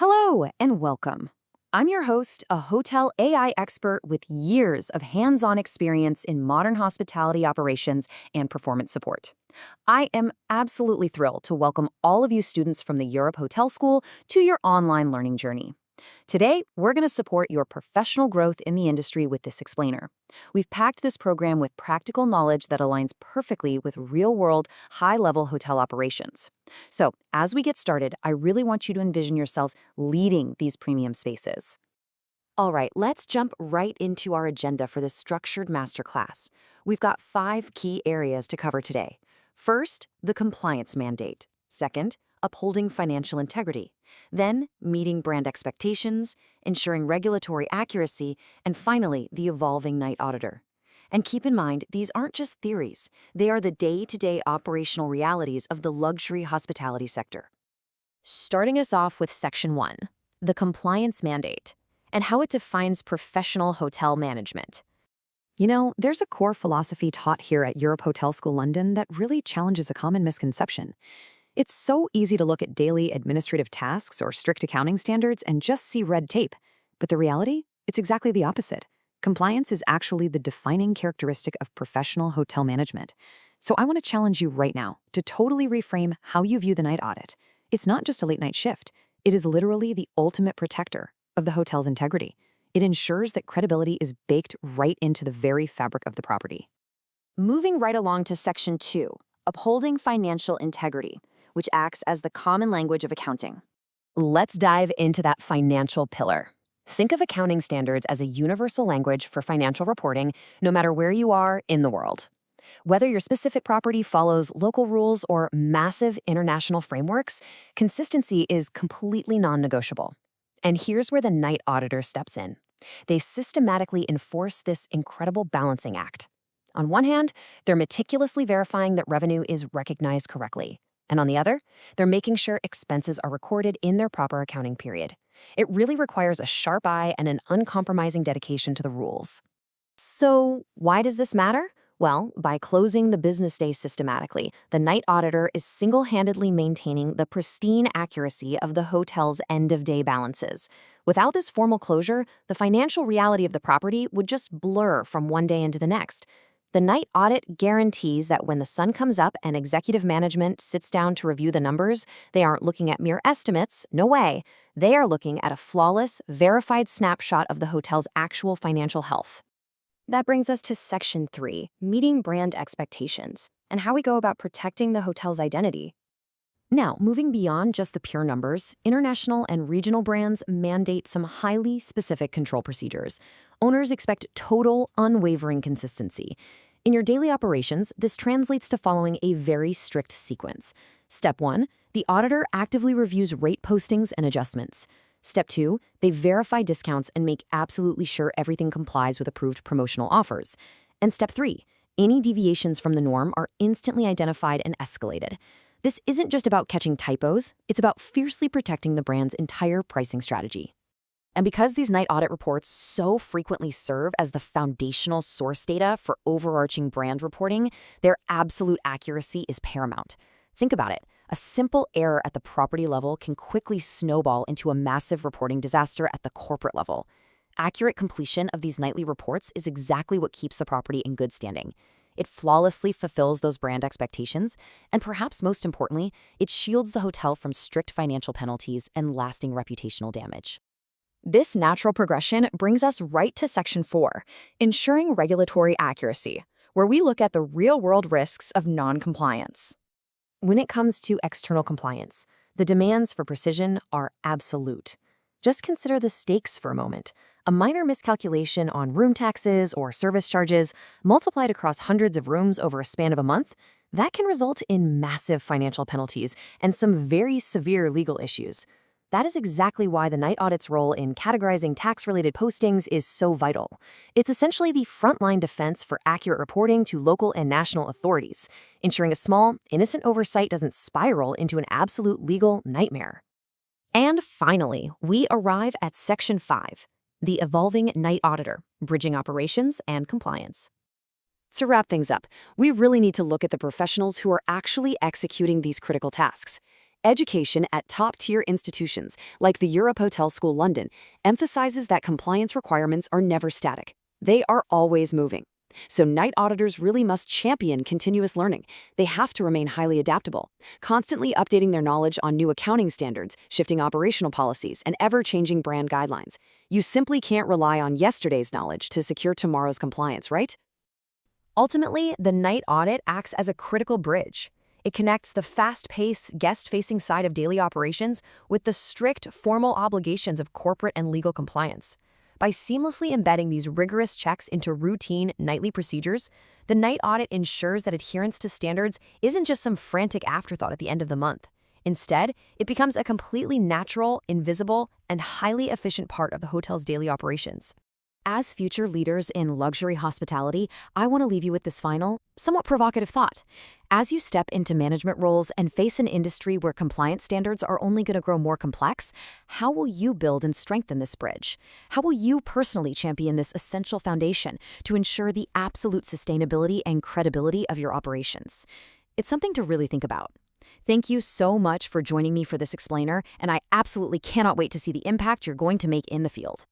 Hello and welcome. I'm your host, a hotel AI expert with years of hands-on experience in modern hospitality operations and performance support. I am absolutely thrilled to welcome all of you students from the Europe Hotel School to your online learning journey. Today, we're going to support your professional growth in the industry with this explainer. We've packed this program with practical knowledge that aligns perfectly with real-world, high-level hotel operations. So, as we get started, I really want you to envision yourselves leading these premium spaces. All right, let's jump right into our agenda for this structured masterclass. We've got 5 key areas to cover today. First, the compliance mandate. Second, upholding financial integrity. Then, meeting brand expectations, ensuring regulatory accuracy, and finally, the evolving night auditor. And keep in mind, these aren't just theories. They are the day-to-day operational realities of the luxury hospitality sector. Starting us off with Section 1, the compliance mandate, and how it defines professional hotel management. You know, there's a core philosophy taught here at Europe Hotel School London that really challenges a common misconception. It's so easy to look at daily administrative tasks or strict accounting standards and just see red tape. But the reality? It's exactly the opposite. Compliance is actually the defining characteristic of professional hotel management. So I want to challenge you right now to totally reframe how you view the night audit. It's not just a late-night shift. It is literally the ultimate protector of the hotel's integrity. It ensures that credibility is baked right into the very fabric of the property. Moving right along to Section 2, upholding financial integrity, which acts as the common language of accounting. Let's dive into that financial pillar. Think of accounting standards as a universal language for financial reporting, no matter where you are in the world. Whether your specific property follows local rules or massive international frameworks, consistency is completely non-negotiable. And here's where the night auditor steps in. They systematically enforce this incredible balancing act. On one hand, they're meticulously verifying that revenue is recognized correctly. And on the other, they're making sure expenses are recorded in their proper accounting period. It really requires a sharp eye and an uncompromising dedication to the rules. So, why does this matter? Well, by closing the business day systematically, the night auditor is single-handedly maintaining the pristine accuracy of the hotel's end-of-day balances. Without this formal closure, the financial reality of the property would just blur from one day into the next. The night audit guarantees that when the sun comes up and executive management sits down to review the numbers, they aren't looking at mere estimates, no way. They are looking at a flawless, verified snapshot of the hotel's actual financial health. That brings us to Section 3, meeting brand expectations, and how we go about protecting the hotel's identity. Now, moving beyond just the pure numbers, international and regional brands mandate some highly specific control procedures. Owners expect total, unwavering consistency. In your daily operations, this translates to following a very strict sequence. Step 1, the auditor actively reviews rate postings and adjustments. Step 2, they verify discounts and make absolutely sure everything complies with approved promotional offers. And Step 3, any deviations from the norm are instantly identified and escalated. This isn't just about catching typos, it's about fiercely protecting the brand's entire pricing strategy. And because these night audit reports so frequently serve as the foundational source data for overarching brand reporting, their absolute accuracy is paramount. Think about it. A simple error at the property level can quickly snowball into a massive reporting disaster at the corporate level. Accurate completion of these nightly reports is exactly what keeps the property in good standing. It flawlessly fulfills those brand expectations, and perhaps most importantly, it shields the hotel from strict financial penalties and lasting reputational damage. This natural progression brings us right to Section 4, ensuring regulatory accuracy, where we look at the real-world risks of non-compliance. When it comes to external compliance, the demands for precision are absolute. Just consider the stakes for a moment. A minor miscalculation on room taxes or service charges, multiplied across hundreds of rooms over a span of a month, that can result in massive financial penalties and some very severe legal issues. That is exactly why the night audit's role in categorizing tax-related postings is so vital. It's essentially the frontline defense for accurate reporting to local and national authorities, ensuring a small, innocent oversight doesn't spiral into an absolute legal nightmare. And finally, we arrive at Section 5, the evolving night auditor, bridging operations and compliance. To wrap things up, we really need to look at the professionals who are actually executing these critical tasks. Education at top-tier institutions, like the Europe Hotel School London, emphasizes that compliance requirements are never static. They are always moving. So night auditors really must champion continuous learning. They have to remain highly adaptable, constantly updating their knowledge on new accounting standards, shifting operational policies, and ever-changing brand guidelines. You simply can't rely on yesterday's knowledge to secure tomorrow's compliance, right? Ultimately, the night audit acts as a critical bridge. It connects the fast-paced, guest-facing side of daily operations with the strict, formal obligations of corporate and legal compliance. By seamlessly embedding these rigorous checks into routine, nightly procedures, the night audit ensures that adherence to standards isn't just some frantic afterthought at the end of the month. Instead, it becomes a completely natural, invisible, and highly efficient part of the hotel's daily operations. As future leaders in luxury hospitality, I want to leave you with this final, somewhat provocative thought. As you step into management roles and face an industry where compliance standards are only going to grow more complex, how will you build and strengthen this bridge? How will you personally champion this essential foundation to ensure the absolute sustainability and credibility of your operations? It's something to really think about. Thank you so much for joining me for this explainer, and I absolutely cannot wait to see the impact you're going to make in the field.